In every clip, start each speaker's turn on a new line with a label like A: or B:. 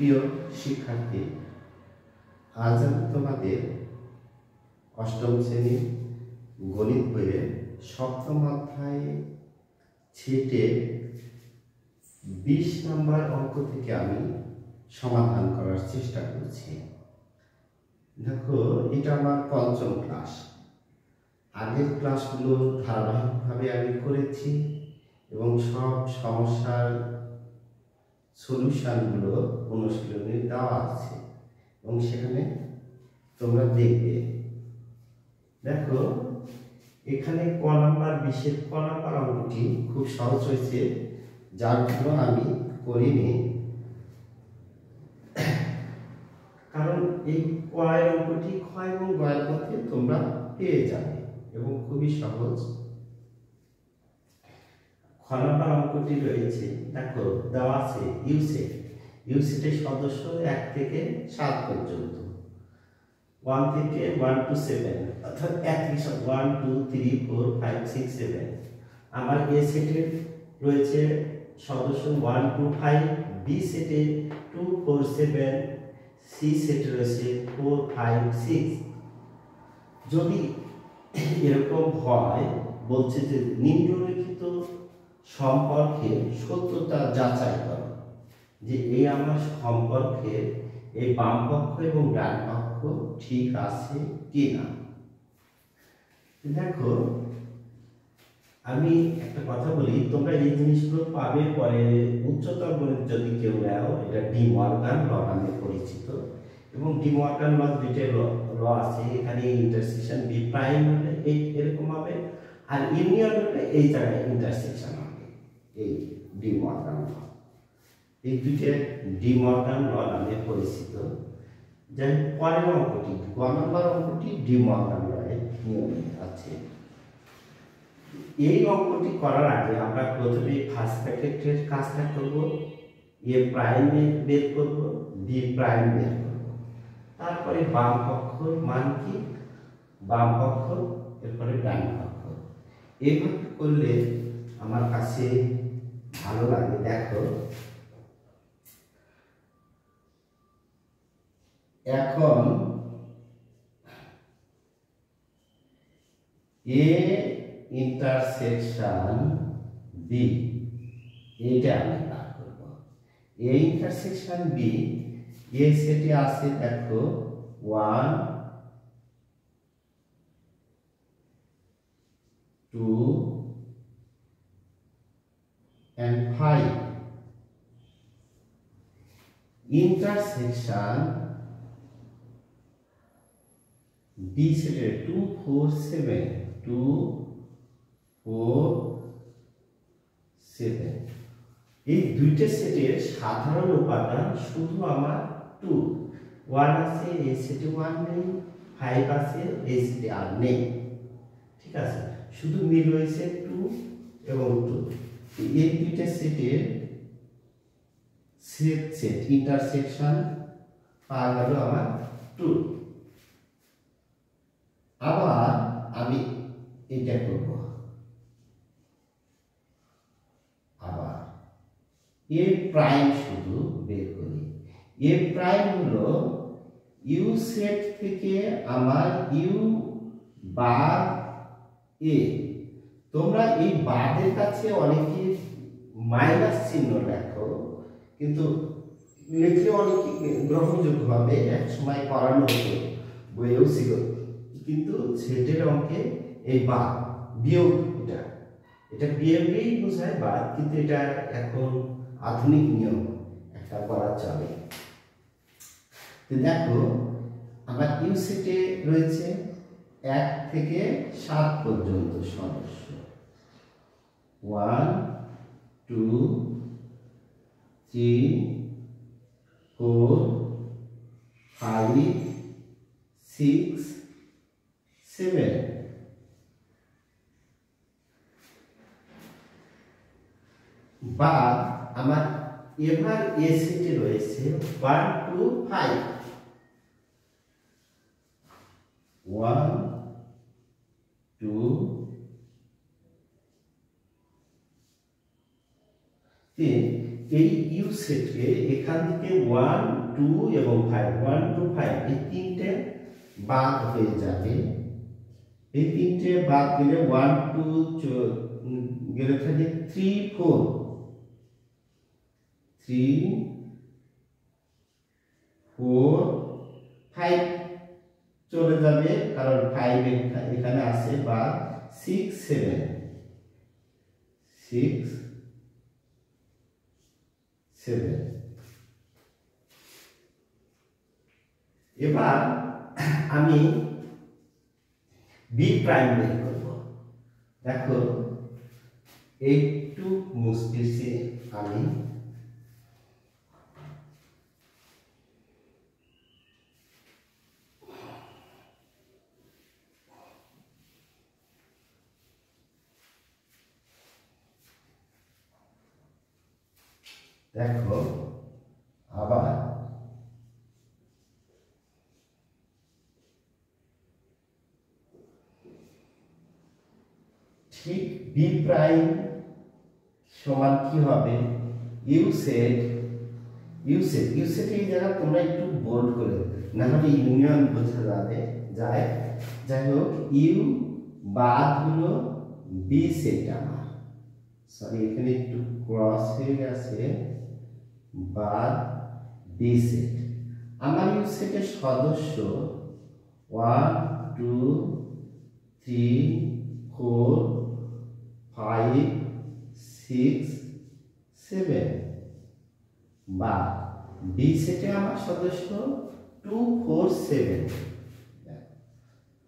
A: প্রিয় শিক্ষার্থী, আজ আমি তোমাদের অষ্টম শ্রেণীর গণিত বইয়ের সপ্তম অধ্যায়ে ছেটের 20 নম্বর অঙ্ক থেকে আমি সমাধান করার চেষ্টা করছি। দেখো, এটা আমার পঞ্চম ক্লাস। আগের ক্লাসগুলো ধারাবাহিকভাবে আমি করেছি এবং সব সমস্যার সলিউশনগুলো অনুশীলনে দেওয়া আছে এবং সেখানে তোমরা দেখবে। দেখো, এখানে ক নাম্বার বিশেষ ক নাম্বার অঙ্কটি খুব সহজ হয়েছে, যার জন্য আমি করিনি, কারণ এই ক অঙ্কটি খ এবং গ এর মধ্যে তোমরা পেয়ে যাবে এবং খুবই সহজ। খ নাম্বার অঙ্কটি রয়েছে, দেখো দেওয়া আছে ইউসেটের সদস্য 1 থেকে 7 পর্যন্ত, 1 থেকে 1 to 7, অর্থাৎ 1 2 3 4 5 6 7। আমার এ সেটের রয়েছে সদস্য 1 2 5, বি সেটে 2 4 7, সি সেটে রয়েছে 4 5 6। যদি এরকম হয়, বলছে যে নিম্নলিখিত সম্পর্কে সত্যতা যাচাই করো, যে এই আমার সম্পর্কের এই বাম পক্ষ এবং ডান পক্ষ ঠিক আছে কিনা। দেখো, আমি একটা কথা বলি, তোমরা এই জিনিসগুলো পাবে পরে উচ্চতর গণিত যদি কেউ নাও। এটা ডি মর্গান ল নামে পরিচিত এবং ডি মর্গান ল দুইটা ল আছে। এখানে ইন্টারসেকশন বি প্রাইম হলে এরকম হবে, আর ইউনিয়ন হলে এই জায়গায় ইন্টারসেকশন হবে, এই ডি মর্গান ল। এই দুইটা ডি মর্গান ল নামে পরিচিত। যাই পরের অঙ্কটি, গ নম্বর অঙ্কটি ডি মর্গান ল এর নিয়মে আছে। এই অঙ্কটি করার আগে আমরা প্রথমে ফার্স্ট ব্র্যাকেটের কাজটা করব, এ প্রাইম বের করব, বি প্রাইম বের করব, তারপরে বাম পক্ষ মান কি, বাম পক্ষ, এরপরে ডান পক্ষ। এইভাবে করলে আমার কাছে ভালো লাগে। দেখো, এখন এ ইন্টারসেকশন বি, এইটা আমি বার করব। এ ইন্টারসেকশন বি, এ সেটে আছে দেখো 1 2 and 5। ইন্টারসেকশন বি সেটে 2 4 7, 2 4 7। এই দুইটা সেটের সাধারণ উপাদান শুধু আমার 2, 1 আছে এই সেটে, 1 নেই, 5 আছে এই সেটে আর নেই। ঠিক আছে, শুধু মিল হয়েছে 2 এবং 2। এই দুইটা সেটের সেট ইন্টারসেকশন পাওয়া গেল আমার 2। আবার আমি এটা করব, আবার এ প্রাইম শুধু বের করি। এ প্রাইম হলো ইউ সেট থেকে আমার ইউ বাদ এ। তোমরা এই বাদের কাছে অনেকে মাইনাস চিহ্ন লেখো, কিন্তু লিখলে অনেকে গ্রহণযোগ্য হবে, এক সময় করানো হতো, বইয়েও ছিল। কিন্তু সেটের অঙ্কে এই বাদ বিয়োগ, এটা বিয়োগেই বোঝায় বাদ, কিন্তু এটা এখন আধুনিক নিয়ম একটা করা চলে। তো দেখো, আমার ইউ সেটে রয়েছে 1 থেকে 7 পর্যন্ত সদস্য, 1 2 3 4 5 6 7। বা আমার এবার এ সেটে রয়েছে 1 2 5, 1 2 3। এই ইউ সেটকে এখান থেকে 1 2 এবং 5 1 2 5 এই তিনটে বাদ হয়ে যাবে। এই তিনটে বাদ গেলে 1 2 গেলে থাকে 3 4 3 4 5 চলে যাবে, কারণ 5 এখানে আছে বা 6 7 6 7। এবার আমি বি প্রাইম বের করব। দেখো একটু মুছতেছি আমি। দেখো আবার ঠিক বি প্রাইম সমান কি হবে, ইউ সেট এই জায়গা তোমরা একটু বোল্ড করে, না হলে ইউনিয়ন বোঝা যাবে যায়। যাই হোক, ইউ বাদ হলো বি সেট আমার, সরি এখানে একটু ক্রস হয়ে গেছে, বাদ বি সেট। আমার ইউ সেটের সদস্য 1 2 3 4 5 6 7, বা বি সেটে আমার সদস্য 2 4 7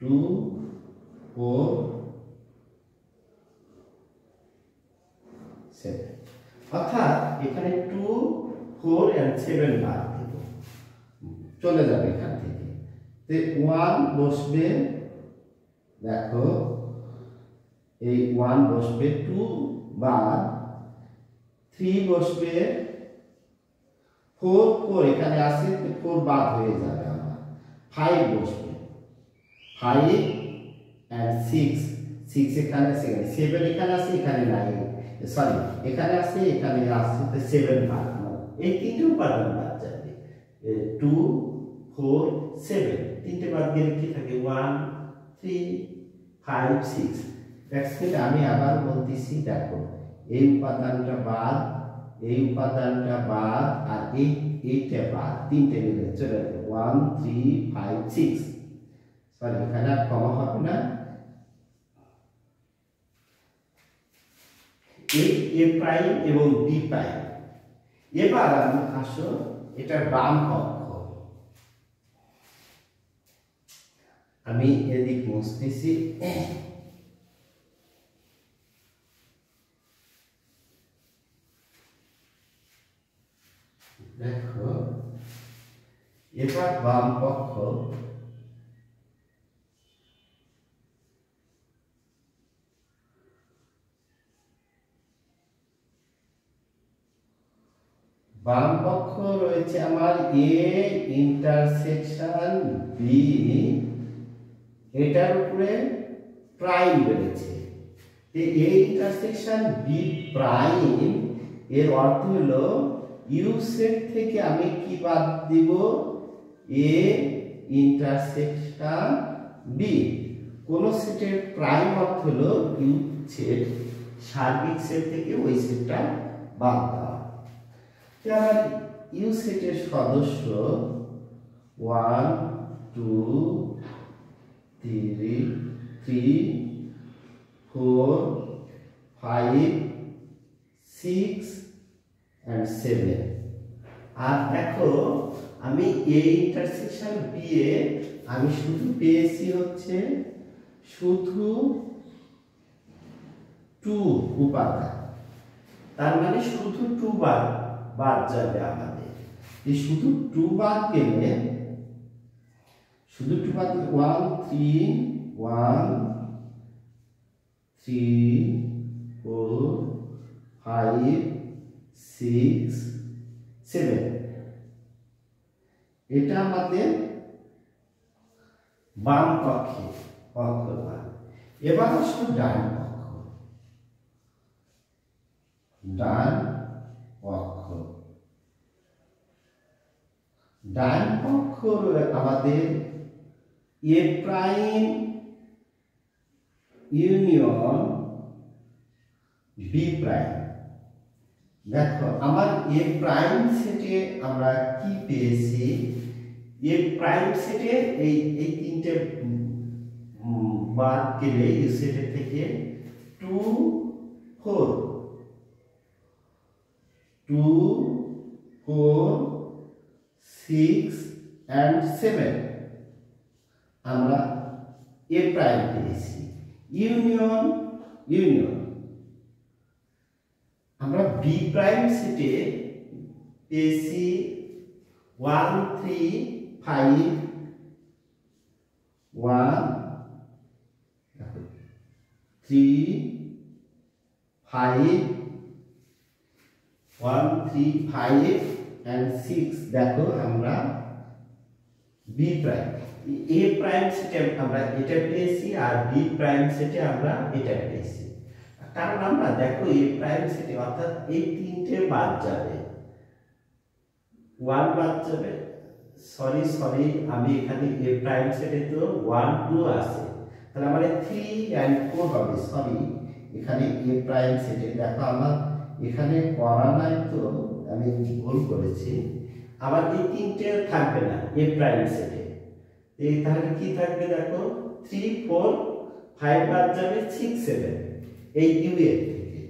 A: 2 4 7, অর্থাৎ এখানে 2 4 and 7 বাদ দেব, চলে যাবে এখান থেকে। 1 বসবে, দেখো এই 1 বসবে, 2 বাদ, 3 বসবে, 4 4 এখানে আছে, 4 বাদ হয়ে যাবে আমার, 5 বসবে, 5 and 6 এখানে আছে, 7 এখানে আছে, এখানে নাই, সরি এখানে আছে, এখানে আছে, 7 বাদ। এই তিনটে উপাদান বাদ যাবে, 2 4 7, তিনটে বাদ গেলে কি থাকে, 1 3 5 6। দেখছেন, আমি আবার বলতেছি, দেখো এই উপাদানটা বাদ, এই উপাদানটা বাদ, আর এইটা বাদ, তিনটে মিলে চলে যাবে 1 3 5 6, সরি এখানে আর কমা হবে না। এ প্রাইম এবং বি প্রাইম। এবার আমি আসো এটার বাম পক্ষ, আমি এদিক মুছতেছি। দেখো এবার বাম পক্ষ, বাম পক্ষ রয়েছে আমার এ ইন্টারসেকশন বি, এটার উপরে প্রাইম রয়েছে। এ ইন্টারসেকশন বি প্রাইম এর অর্থ হলো ইউ সেট থেকে আমি কি বাদ দিব, এ ইন্টারসেকশন বি। কোন সেটের প্রাইম অর্থ হলো ইউ সেট, সার্বিক সেট থেকে ওই সেটটা বাদ দেওয়া। আমার ইউ সেটের সদস্য 1 2 3 4 5 6 and 7। আর দেখো আমি এই ইন্টারসেকশন বি এ আমি শুধু পেয়েছি হচ্ছে শুধু 2 উপাদান, তার মানে শুধু 2 বাদ যাবে আমাদের। এই শুধু 2 বাদ গেলে, শুধু 2 বাদ 1 3 4 5 6 7, এটা আমাদের বাম পক্ষে পক্ষ। এবার আসলে ডান পক্ষ, ডান পক্ষ ডান পক্ষ আমাদের এ প্রাইম ইউনিয়ন বি প্রাইম। দেখো আমার এ প্রাইম সেটে আমরা কি পেয়েছি, এ প্রাইম সেটে এই তিনটে বাদ গেলে এই সেটের থেকে 2 4 6 and 7 আমরা এ প্রাইম পেয়েছি। ইউনিয়ন আমরা বি প্রাইম সেটে পেয়েছি 1 3 5 1 3 5 1 3 5 and 6। দেখো আমরা বি প্রাইম এ প্রাইম সেটে আমরা এটা পেয়েছি আর বি প্রাইম সেটে আমরা এটা পেয়েছি। কারণ আমরা দেখো এ প্রাইম সেটে অর্থাৎ এই তিনটে বাদ যাবে, 1 বাদ যাবে, সরি আমি এখানে এ প্রাইম সেটে তো 1 2 আছে, তাহলে আমার 3 and 4 হবে। সরি এখানে এ প্রাইম সেটে দেখো আমার এখানে করা নাই তো আমি ভুল করেছি, আমার এই তিনটে থাকবে না এ প্রাইম সেটে। এই তাহলে কি থাকবে দেখো 3 4 5 বাদ যাবে 6 7 এই ইউ এর থেকে।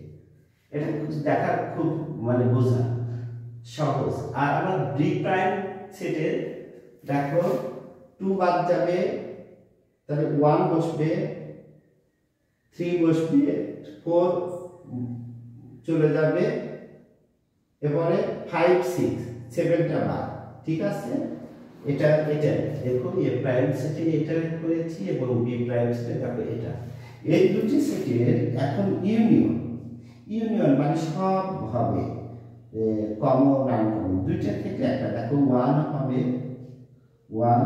A: এটা দেখা খুব মানে বোঝা সহজ। আর আমার বি প্রাইম সেটে দেখো 2 বাদ যাবে, তাহলে 1 বসবে, 3 বসবে, 4 চলে যাবে, এবারে 5 6 7টা বাদ। ঠিক আছে, এটা দেখো এ প্রাইম সেটে এটা করেছি এবং বি প্রাইম সেটে দেখো এটা। এই দুটি সেটের এখন ইউনিয়ন মানে সব হবে কমন আনকমন, দুইটা থেকে একটা। দেখো 1 হবে 1,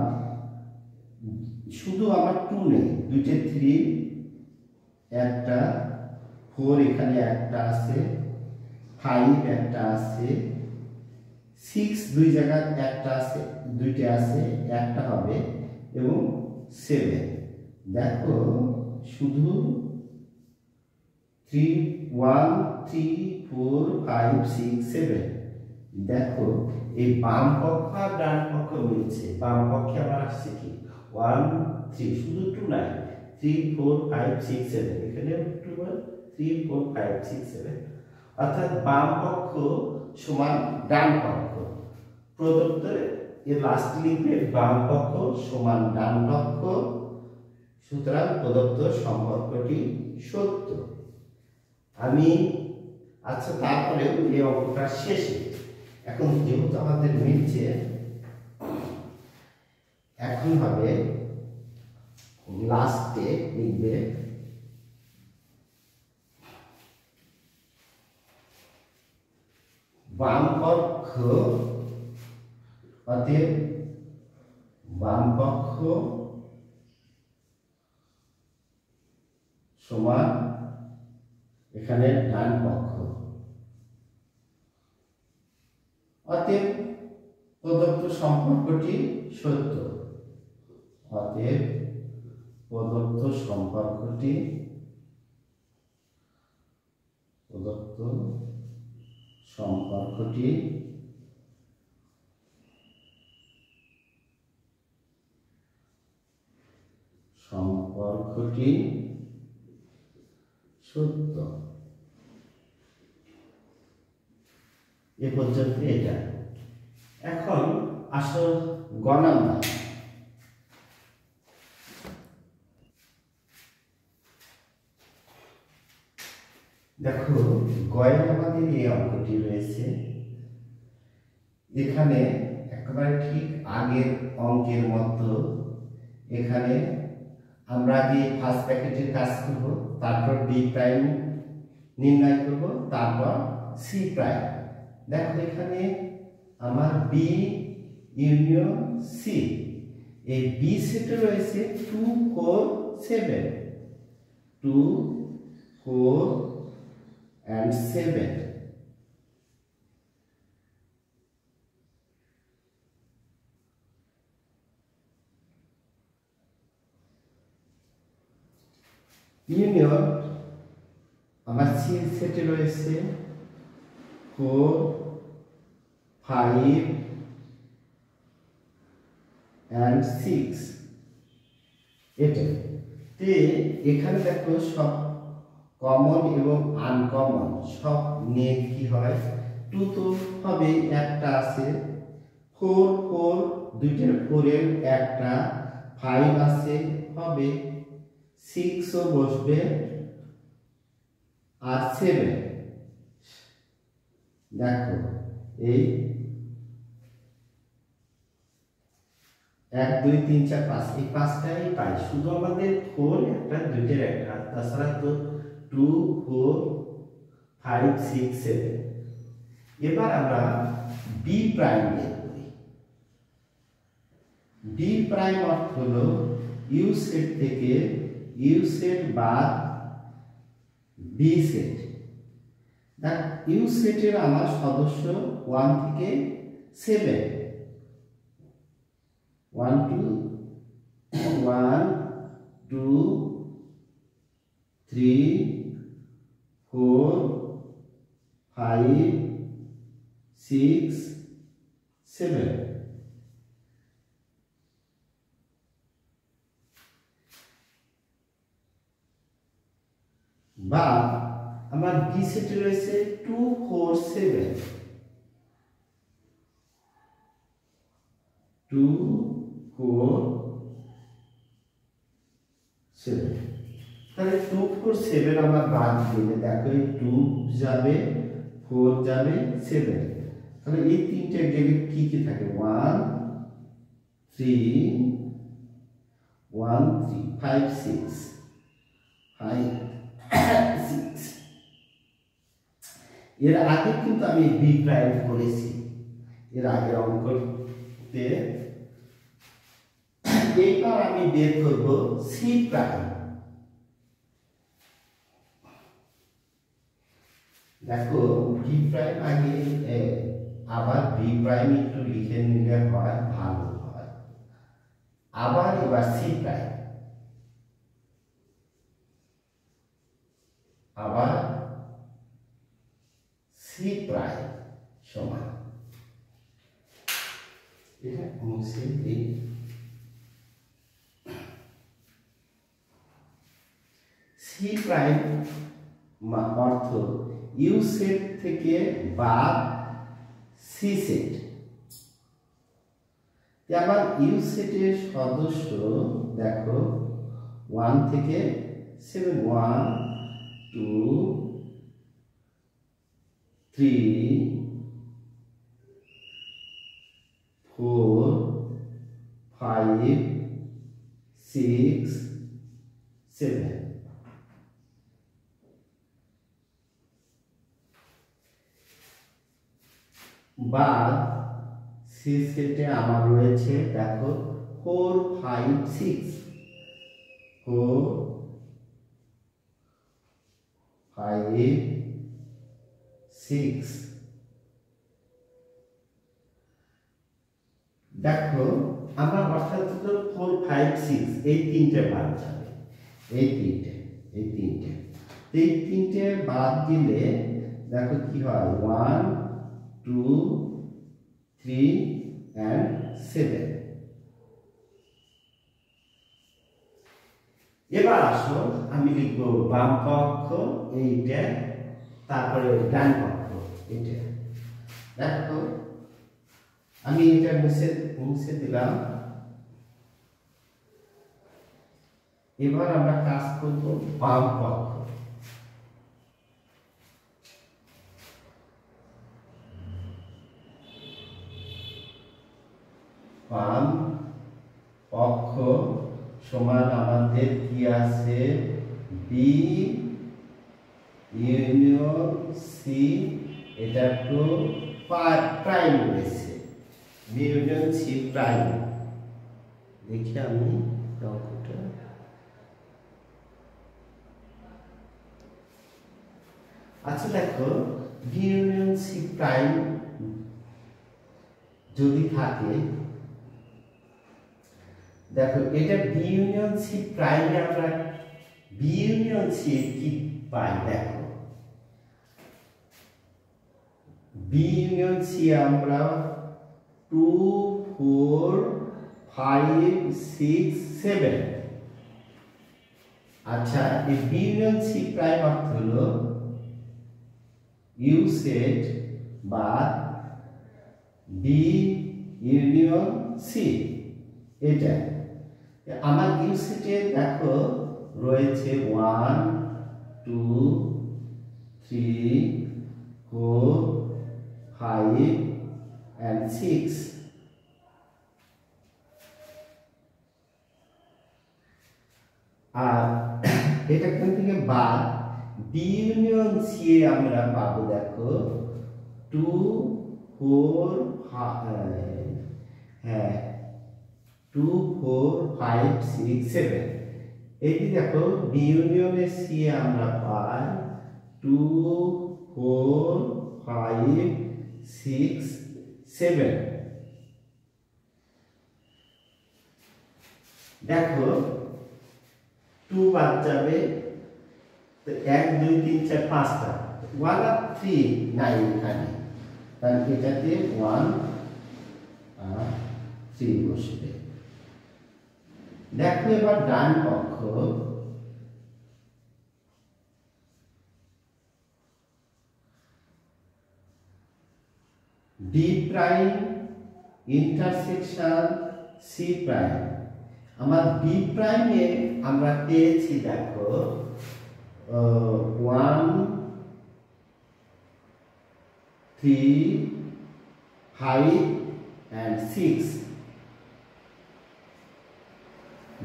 A: শুধু আমার 2 নেই, দুইটা 3 একটা, 4 এখানে একটা আছে, 5 একটা আছে, 6 দুই জায়গায় একটা আছে, দুইটা আছে, একটা হবে, এবং 7 দেখো শুধু 3 1 3 4 5 6 7। দেখো এই বাম পক্ষ আর ডান পক্ষ মিলছে। বাম পক্ষে আবার আসছে কি 1 3, শুধু 2 নাই, 3 4 5 6 7, এখানে 2 3 4 5 6 7, অর্থাৎ বাম পক্ষ সমান ডান পক্ষ। প্রদত্ত এর লাস্ট লিখবে বাম পক্ষ সমান ডান পক্ষ, সুতরাং প্রদত্ত সম্পর্কটি সত্য। আমি আচ্ছা তারপরে এই অঙ্কটা শেষে, এখন যেহেতু আমাদের মিলছে, এখন হবে লাস্টে লিখবে বাম পক্ষ, অতএব বাম পক্ষ সমান এখানে ডান পক্ষ, অতএব প্রদত্ত সম্পর্কটি সত্য। অতএব প্রদত্ত সম্পর্কটি সত্য। এ পর্যন্ত এটা। এখন আসল গ নাম্বার। দেখো গয়ে আমাদের এই অঙ্কটি রয়েছে, এখানে একেবারে ঠিক আগের অঙ্কের মতো এখানে আমরা আগে ফার্স্ট ব্র্যাকেটের কাজ করব, তারপর বি প্রাইম নির্ণয় করব, তারপর সি প্রাইম। দেখো এখানে আমার বি ইউনিয়ন সি, এই বি সেটে রয়েছে 2 4 7, 2 4 and 7। ইউনিয়ন আমার সি সেটে রয়েছে 4 5 and 6 এটা তে এখানে দেখো সব কমন এবং আনকমন সব নিয়ে কি হয় 2 তো হবে একটা আছে 4 4 দুইটার 4 এর একটা 5 আছে হবে 6 ও বসবে আর 7 দেখো এই 1 2 3 4 5 এই পাঁচটাই পাই শুধু আমাদের 4 একটা দুইটার একটা তাছাড়া তো 2 4 5 6 7 এবার আমরা বি প্রাইম বের করি বি প্রাইম অর্থ হলো ইউ সেট থেকে ইউ সেট বাদ বি সেট দেখ ইউ সেটের আমার সদস্য 1 থেকে 7 1 2 1 2 3 4 5 6 7 বা আমার বি সেটে রয়েছে 2 4 7 2 4 7 তাহলে 2 4 7 আমার বাদ দিলে দেখো এই 2 যাবে 4 যাবে 7 তাহলে এই তিনটে গেলে কি কি থাকে 1 3 1 3 5 6 5 6 এর আগে কিন্তু আমি বি প্রাইম করেছি এর আগে অঙ্কতে এবার আমি বের করব সি প্রাইম দেখো বি প্রাইম আগে আবার বি প্রাইম একটু লিখে নিলে হয় ভালো হয় আবার এবার সি প্রাইম আবার সি প্রাইম সমান এটা মুছে দিই সি প্রাইম অর্থ ইউ সেট থেকে বাদ সি সেট আবার ইউ সেটের সদস্য দেখো 1 থেকে 7 1 2 3 4 5 6 7 বাদ সি সেটে আমার রয়েছে দেখো 4 5 6 4 5 6 দেখো আমার অর্থাৎ 4 5 6 এই তিনটে বাদ যাবে এই তিনটে বাদ দিলে দেখো কি হয় 1 2 3 and 7 এবার আসো আমি লিখব বাম পক্ষ এইটা তারপরে ডান পক্ষ এটা দেখো আমি এটা মুছে দিলাম এবার আমরা কাজ করব বাম পক্ষ বাম পক্ষ সমান আমাদের কি আছে বি ইউনিয়ন সি এটা তো প্রাইম রয়েছে বি ইউনিয়ন সি প্রাইম দেখি আমি অঙ্কটা আচ্ছা দেখো বি ইউনিয়ন সি প্রাইম যদি থাকে দেখো এটা বি ইউনিয়ন সি প্রাইমে আমরা বি ইউনিয়ন সি কি পাই দেখো, বি ইউনিয়ন সি আমরা 2 4 5 6 7। আচ্ছা, এই বি ইউনিয়ন সি প্রাইম অর্থ হলো ইউ সেট বা বি ইউনিয়ন সি। এটা আমার ইউ সেটে দেখো রয়েছে 1 2 3 4 5 and 6। আর এটা এখান থেকে বাদ বি ইউনিয়ন সি আমরা পাবো দেখো 2 4 2 4 5 6 7। এইটি দেখো বি ইউনিয়নের সি আমরা পাই 2 4 5 6 7। দেখো 2 বাদ যাবে, তো 1 2 3 4 5টা 1 আর 3 নাই এখানে, তাহলে এটাতে 1 আর 3 বসবে। দেখো এবার ডান পক্ষ D prime intersection C prime. আমার বি প্রাইমে আমরা পেয়েছি দেখো 1 3 5 and 6।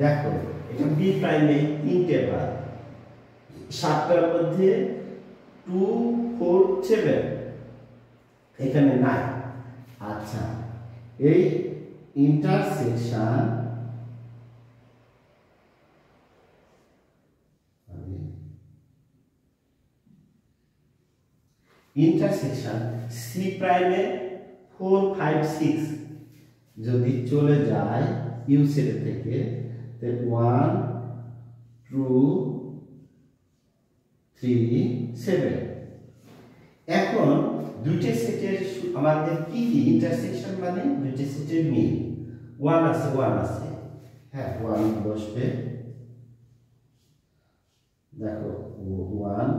A: দেখো এটা বি প্রাইমে 3টে বার, 7টার মধ্যে 2 4 7 এখানে নাই। আচ্ছা, এই ইন্টারসেকশন সি প্রাইমে 4 5 6 যদি চলে যায় ইউ সেট থেকে, 1 2 3 7। এখন দুইটা সেটের আমাদের কি কি ইন্টারসেকশন মানে দুইটা সেটের মিল। 1 আছে 1 আছে, হ্যাঁ 1 বসবে। দেখো 1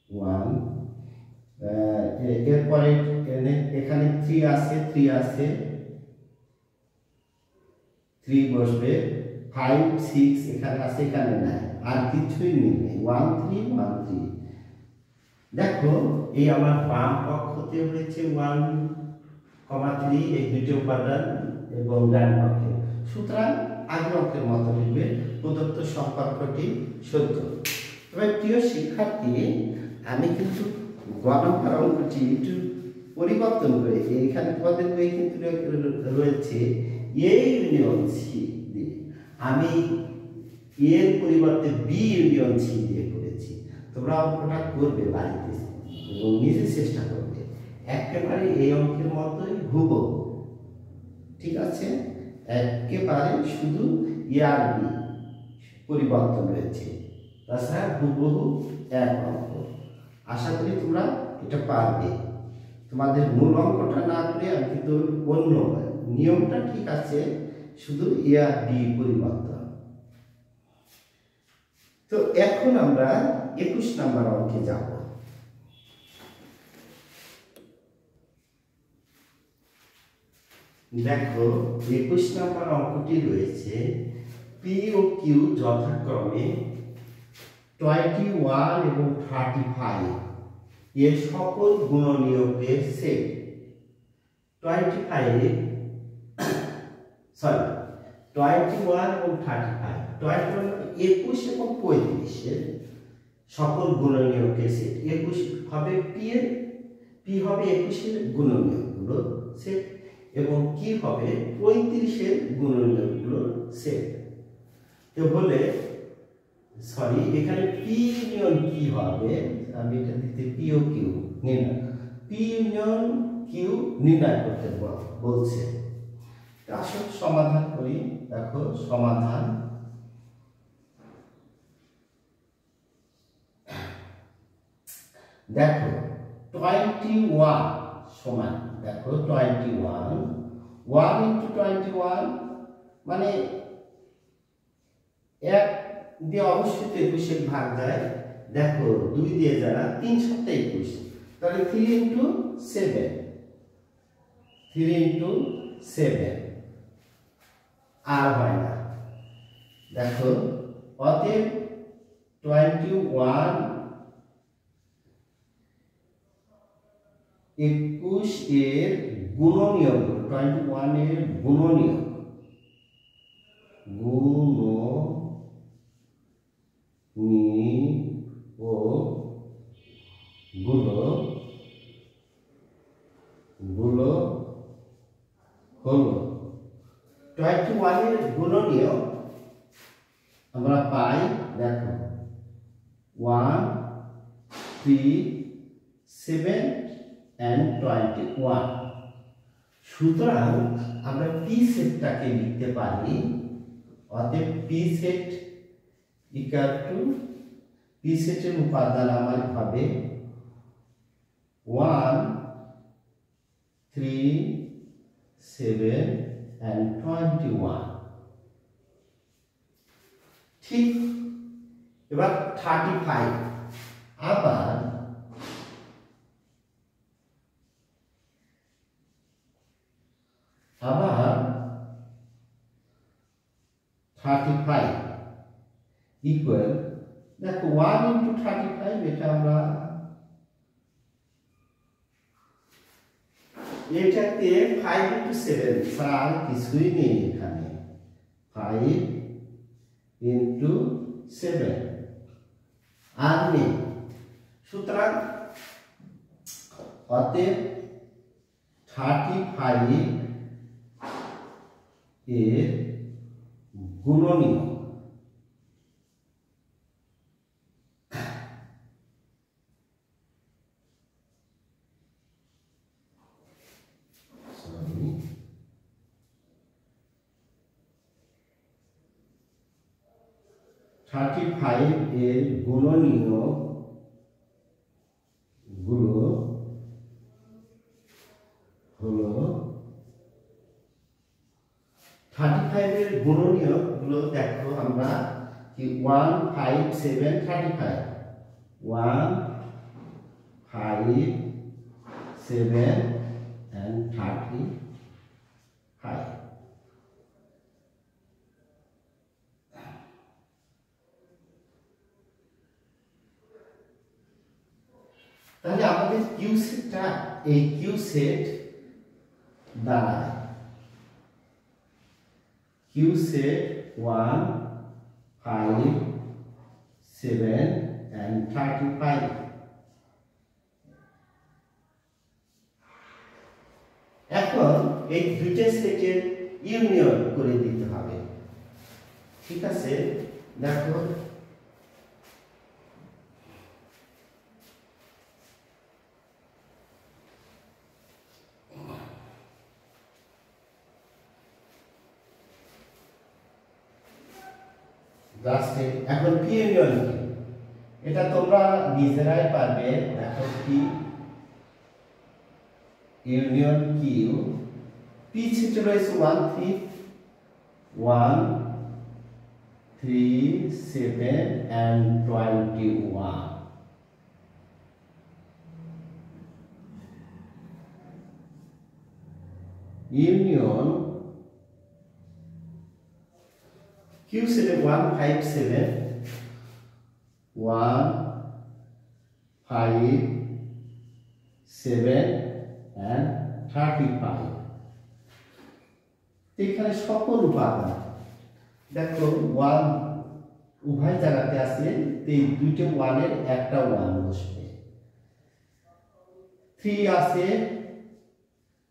A: 1 এরপরে এখানে 3 আছে 3 আছে 3 বসবে। 5 6 এখানে আছে, এখানে নাই, আর কিছুই নেই 1 3 1 3। দেখো এই আমার বাম পক্ষতে হয়েছে 1 3 এই দুটো উপাদান এবং ডান পক্ষে, সুতরাং আগের অঙ্কের মতো লিখবে, প্রদত্ত সম্পর্কটি সত্য। তবে প্রিয় শিক্ষার্থী, আমি কিন্তু গণনার অঙ্কটি একটু পরিবর্তন করে এখানে তোমাদের বই কিন্তু রয়েছে এ ইউনিয়ন সি দিয়ে, আমি এর পরিবর্তে বি ইউনিয়ন সি দিয়ে করেছি। তোমরা অঙ্কটা করবে বাড়িতে এবং নিজে চেষ্টা করবে, একেবারে এই অঙ্কের মতোই হুবহু, ঠিক আছে? একেবারে শুধু এ আর বি পরিবর্তন রয়েছে, তাছাড়া হুবহু এক অঙ্ক। আশা করি তোমরা এটা পারবে। তোমাদের মূল অঙ্কটা না করে আমি কিন্তু অন্য নিয়মটা ঠিক আছে, শুধু এ আর বি পরিবর্তন। তো এখন আমরা 21 নম্বর অঙ্কে যাব। দেখো 21 নম্বর অঙ্কটি রয়েছে পি ও কিউ যথাক্রমে 21 এবং 35 এর সকল গুণনীয়কের সেট। 21 এবং 35, 21 এবং 35 এর সকল গুণনীয়কের সেট। 21 হবে পি এর, পি হবে 21 এর গুণনীয়কগুলো সেট, এবং কি হবে 35 এর গুণনীয়কগুলো সেট। তো বলে সরি, এখানে পি ইউনিয়ন কি হবে, আমি এটা দিতে পি ও কিউ নির্ণয়, পি ইউনিয়ন কিউ নির্ণয় করতে বলছে। তো আসল সমাধান করি। দেখো সমাধান, দেখো 21 সমান, দেখো 21 1 ইন্টু 21 মানে এক দিয়ে অবশ্যই 21 ভাগ যায়। দেখো 2 দিয়ে যারা 3 7 21, তাহলে 3 ইন্টু 7, 3 ইন্টু 7 আর হয় না। দেখো অতএব 21 21 এর গুণনীয়ক, 21 এর গুণনীয়ক, গুলো হলো 21 এর গুণনীয়ক আমরা পাই। দেখো 1 3 7 and 21। সুতরাং আমরা পি সেটটাকে লিখতে পারি, অতএব P set equal to, P সেটের উপাদান আমার হবে 1 3 7 and 21। ঠিক, এবার 35 আবার 35 ইকুয়াল, দেখো 1 ইন্টু 35, এটা আমরা এটাকে 5 ইন্টু 7 ছাড়া আর কিছুই নেই এখানে, 5 ইন্টু 7 আর নেই। সুতরাং অতএব 35 এর গুণনীয়ক গুলো হলো 35 এর গুণনীয়ক গুলো, দেখো আমরা কি 1 5 7 35, 1 5 7 and 35। তাহলে আমাদের কিউ সেটটা, এই কিউ সেট দাঁড়ায় কিউ সেট 1 5 7 and 35। এখন এই দুইটা সেটের ইউনিয়ন করে দিতে হবে, ঠিক আছে? দেখো এখন পি ইউনিয়ন কি, এটা তোমরা নিজেরাই পারবে। দেখো পি ইউনিয়ন কিউ, পি সেটে রয়েছে 1 3 1 3 7 and 21। ইউনিয়ন কিউ সেটে 1 5 7 1 5 7 and 35। এখানে সকল উপাদান দেখো 1 উভয় জায়গাতে আছে, এই দুইটা 1 এর একটা 1 বসবে। 3 আছে,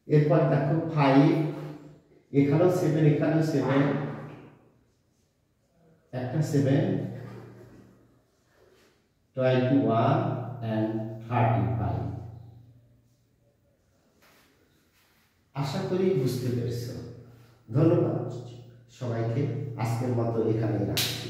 A: এরপর দেখো 5, এখানেও 7 এখানেও 7, একটা 7 21 and 35। আশা করি বুঝতে পেরেছো। ধন্যবাদ সবাইকে, আজকের মতো এখানেই রাখছি।